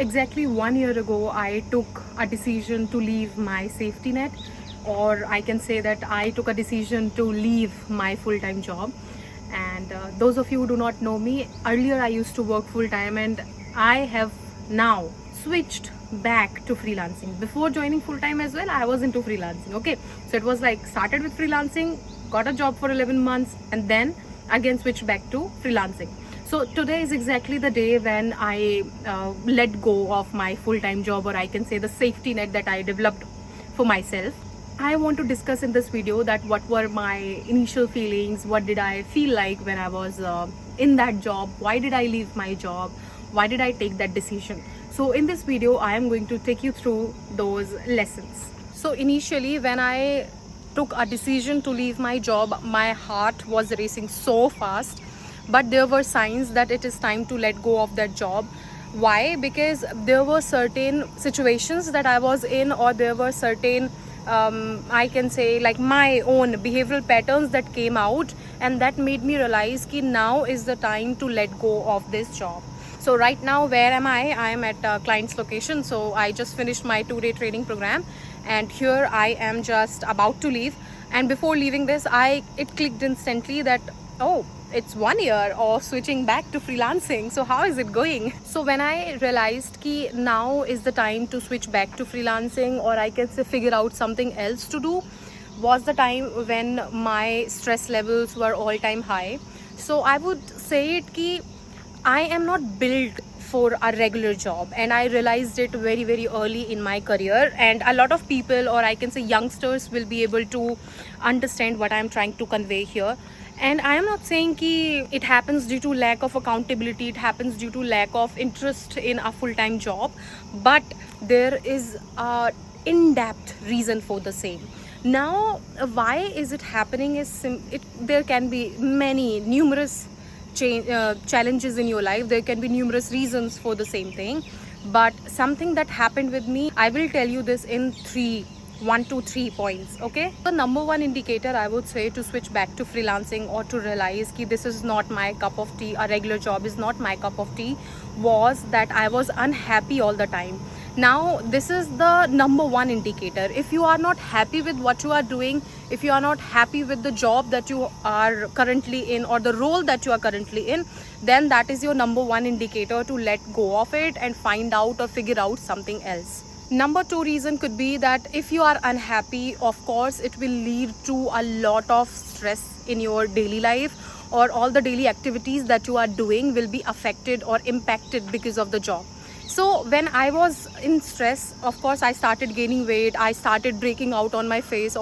Exactly 1 year ago, I took a decision to leave my safety net, or I can say that I took a decision to leave my full-time job. And those of you who do not know me, earlier I used to work full-time, and I have now switched back to freelancing. Before joining full-time as well, I was into freelancing. Okay, so it was like started with freelancing, got a job for 11 months, and then again switched back to freelancing. So today is exactly the day when I let go of my full-time job, or I can say the safety net that I developed for myself. I want to discuss in this video that what were my initial feelings, what did I feel like when I was in that job, why did I leave my job, why did I take that decision. So in this video, I am going to take you through those lessons. So initially when I took a decision to leave my job, my heart was racing so fast, but there were signs that it is time to let go of that job. Why? Because there were certain situations that I was in, or there were certain I can say like my own behavioral patterns that came out, and that made me realize that now is the time to let go of this job. So right now, where am I? I am at a client's location. So I just finished my 2-day training program, and here I am just about to leave. And before leaving this, it clicked instantly that, oh, it's 1 year or switching back to freelancing. So how is it going? So when I realized that now is the time to switch back to freelancing, or I can say figure out something else to do, was the time when my stress levels were all-time high. So I would say it that I am not built for a regular job, and I realized it very, very early in my career. And a lot of people, or I can say youngsters, will be able to understand what I am trying to convey here. And I am not saying that it happens due to lack of accountability, it happens due to lack of interest in a full-time job, but there is a in-depth reason for the same. Now, why is it happening? There can be many, numerous challenges in your life. There can be numerous reasons for the same thing, but something that happened with me, I will tell you this in 1 to 3 points. Okay, the number one indicator I would say to switch back to freelancing, or to realize that this is not my cup of tea, a regular job is not my cup of tea, was that I was unhappy all the time. Now this is the number one indicator. If you are not happy with what you are doing, if you are not happy with the job that you are currently in, or the role that you are currently in, then that is your number one indicator to let go of it and find out or figure out something else. Number two reason could be that if you are unhappy, of course it will lead to a lot of stress in your daily life, or all the daily activities that you are doing will be affected or impacted because of the job. So when I was in stress, of course I started gaining weight, I started breaking out on my face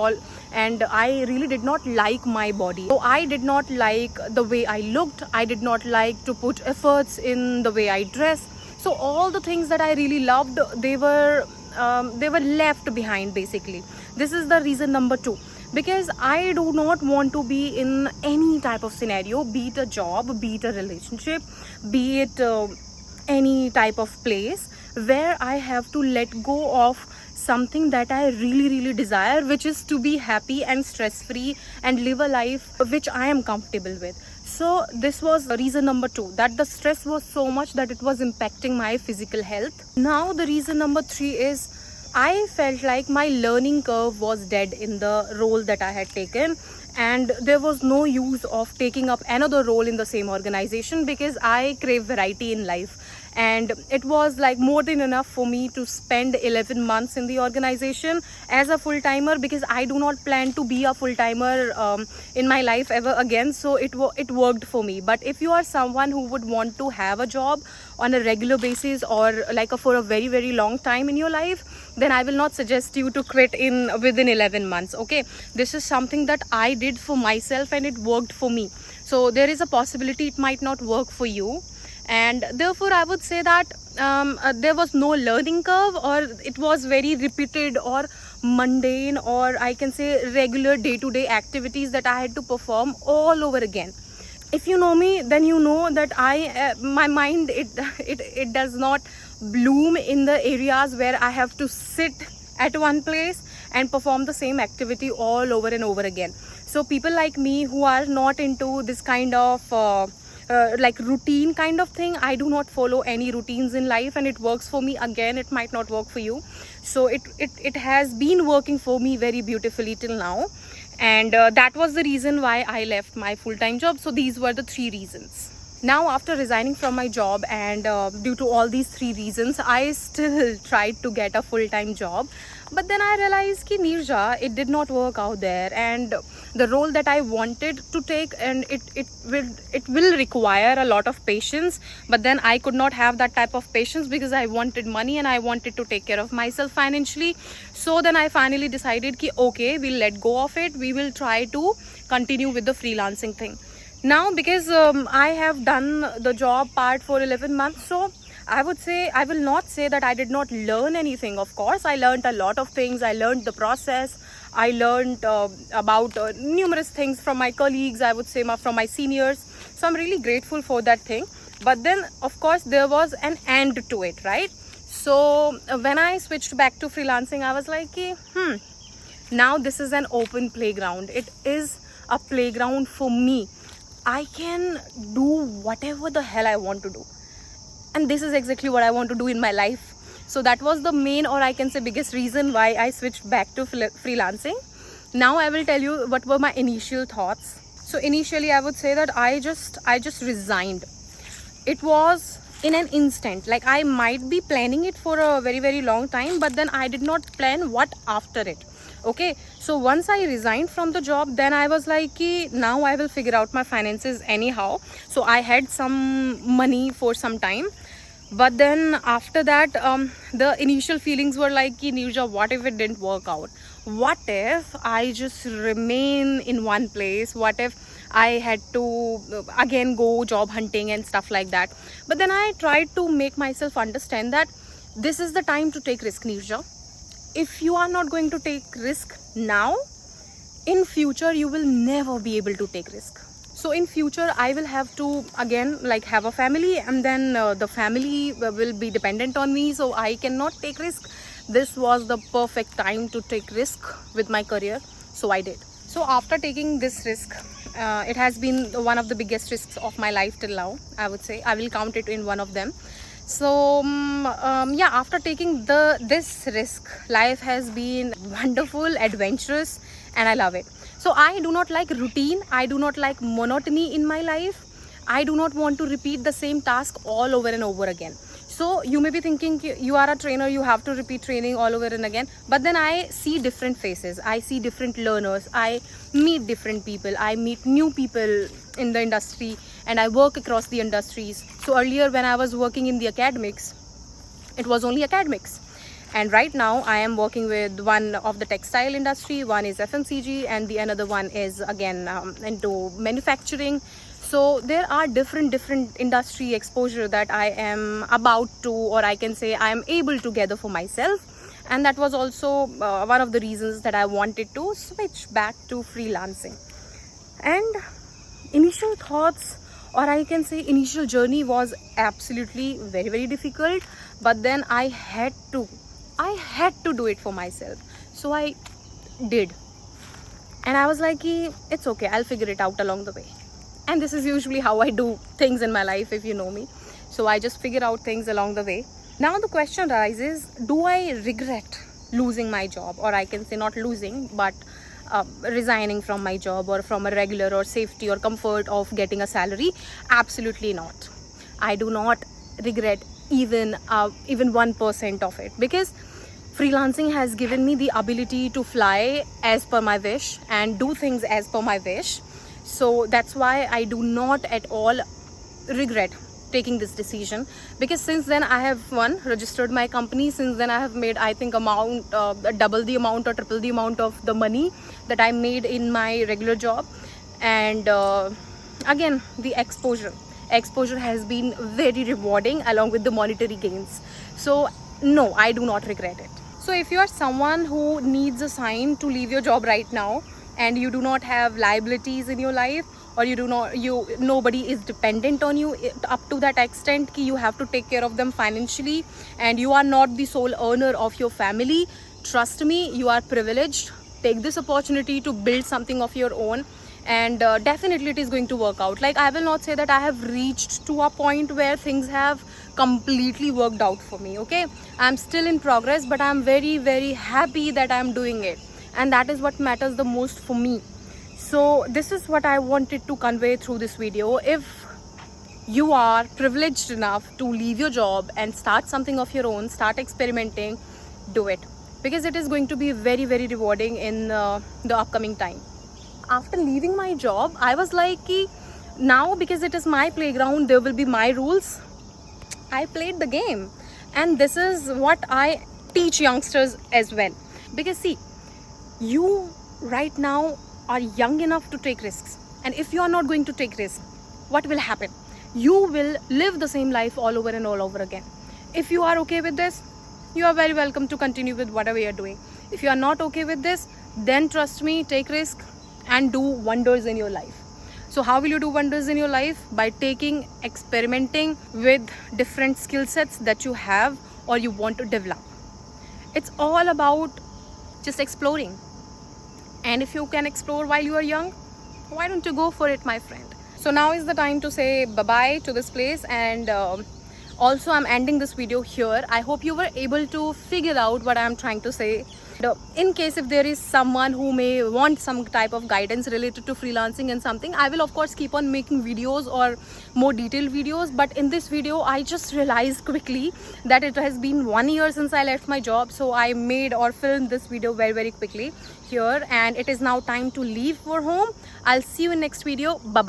and I really did not like my body. So I did not like the way I looked, I did not like to put efforts in the way I dress. So all the things that I really loved, they were left behind basically. This is the reason number two, because I do not want to be in any type of scenario, be it a job, be it a relationship, be it any type of place where I have to let go of something that I really, really desire, which is to be happy and stress-free and live a life which I am comfortable with. So this was reason number two, that the stress was so much that it was impacting my physical health. Now the reason number three is I felt like my learning curve was dead in the role that I had taken, and there was no use of taking up another role in the same organization, because I crave variety in life. And it was like more than enough for me to spend 11 months in the organization as a full-timer, because I do not plan to be a full-timer in my life ever again. So it worked for me. But if you are someone who would want to have a job on a regular basis, or like for a very, very long time in your life, then I will not suggest you to quit within 11 months. Okay, this is something that I did for myself and it worked for me. So there is a possibility it might not work for you. And therefore I would say that there was no learning curve, or it was very repeated or mundane, or I can say regular day-to-day activities that I had to perform all over again. If you know me, then you know that my mind, it does not bloom in the areas where I have to sit at one place and perform the same activity all over and over again. So people like me who are not into this kind of like routine kind of thing. I do not follow any routines in life, and it works for me. Again, it might not work for you. So it has been working for me very beautifully till now, and that was the reason why I left my full-time job. So these were the 3 reasons. Now, after resigning from my job, and due to all these 3 reasons, I still tried to get a full-time job. But then I realized ki Neerja, it did not work out there, and the role that I wanted to take, and it will require a lot of patience. But then I could not have that type of patience because I wanted money and I wanted to take care of myself financially. So then I finally decided ki okay, we'll let go of it. We will try to continue with the freelancing thing. Now, because I have done the job part for 11 months, so I will not say that I did not learn anything. Of course, I learned a lot of things. I learned the process. I learned about numerous things from my colleagues, I would say from my seniors. So I'm really grateful for that thing. But then, of course, there was an end to it, right? So when I switched back to freelancing, I was like, now this is an open playground. It is a playground for me. I can do whatever the hell I want to do, and this is exactly what I want to do in my life. So that was the main, or I can say biggest reason why I switched back to freelancing. Now I will tell you what were my initial thoughts. So initially I would say that I just resigned. It was in an instant. Like, I might be planning it for a very, very long time, but then I did not plan what after it. Okay, so once I resigned from the job, then I was like, now I will figure out my finances anyhow. So I had some money for some time, but then after that, the initial feelings were like, Neerja, what if it didn't work out? What if I just remain in one place? What if I had to again go job hunting and stuff like that? But then I tried to make myself understand that this is the time to take risk, Neerja. If you are not going to take risk now, in future you will never be able to take risk. So in future I will have to again have a family, and then the family will be dependent on me, so I cannot take risk. This was the perfect time to take risk with my career, so I did. So after taking this risk, it has been one of the biggest risks of my life till now, I would say. I will count it in one of them. So yeah, after taking this risk, life has been wonderful, adventurous, and I love it. So I do not like routine. I do not like monotony in my life. I do not want to repeat the same task all over and over again. So you may be thinking, you are a trainer, you have to repeat training all over and again. But then I see different faces. I see different learners. I meet different people. I meet new people in the industry, and I work across the industries. So earlier when I was working in the academics, it was only academics. And right now I am working with one of the textile industry, one is FMCG, and the another one is again into manufacturing. So there are different industry exposure that I am about to, or I can say I am able to gather for myself. And that was also one of the reasons that I wanted to switch back to freelancing. And initial thoughts, or I can say initial journey, was absolutely very, very difficult. But then I had to do it for myself. So I did. And I was like, it's okay, I'll figure it out along the way. And this is usually how I do things in my life, if you know me. So I just figure out things along the way. Now the question arises, do I regret losing my job? Or I can say not losing, but resigning from my job, or from a regular or safety or comfort of getting a salary? Absolutely not. I do not regret even 1% of it, because freelancing has given me the ability to fly as per my wish and do things as per my wish. So that's why I do not at all regret taking this decision, because since then I have registered my company. Since then I have made, I think, double the amount or triple the amount of the money that I made in my regular job. And again, the exposure has been very rewarding, along with the monetary gains. So no, I do not regret it. So if you are someone who needs a sign to leave your job right now, and you do not have liabilities in your life, or nobody is dependent on you up to that extent ki you have to take care of them financially, and you are not the sole earner of your family, trust me, you are privileged. Take this opportunity to build something of your own, and definitely it is going to work out. Like, I will not say that I have reached to a point where things have completely worked out for me. Okay, I'm still in progress, but I'm very, very happy that I'm doing it, and that is what matters the most for me. So this is what I wanted to convey through this video. If you are privileged enough to leave your job and start something of your own, start experimenting, do it, because it is going to be very, very rewarding in the upcoming time. After leaving my job, I was like, now because it is my playground, there will be my rules. I played the game, and this is what I teach youngsters as well. Because see, you right now are young enough to take risks, and if you are not going to take risks, what will happen? You will live the same life all over and all over again. If you are okay with this, you are very welcome to continue with whatever you are doing. If you are not okay with this, then trust me, take risk and do wonders in your life. So how will you do wonders in your life? By experimenting with different skill sets that you have or you want to develop. It's all about just exploring. And if you can explore while you are young, why don't you go for it, my friend? So now is the time to say bye-bye to this place, and also I'm ending this video here. I hope you were able to figure out what I'm trying to say. In case if there is someone who may want some type of guidance related to freelancing and something, I will of course keep on making videos or more detailed videos. But in this video, I just realized quickly that it has been 1 year since I left my job. So I made or filmed this video very, very quickly here, and it is now time to leave for home. I'll see you in next video. Bye-bye.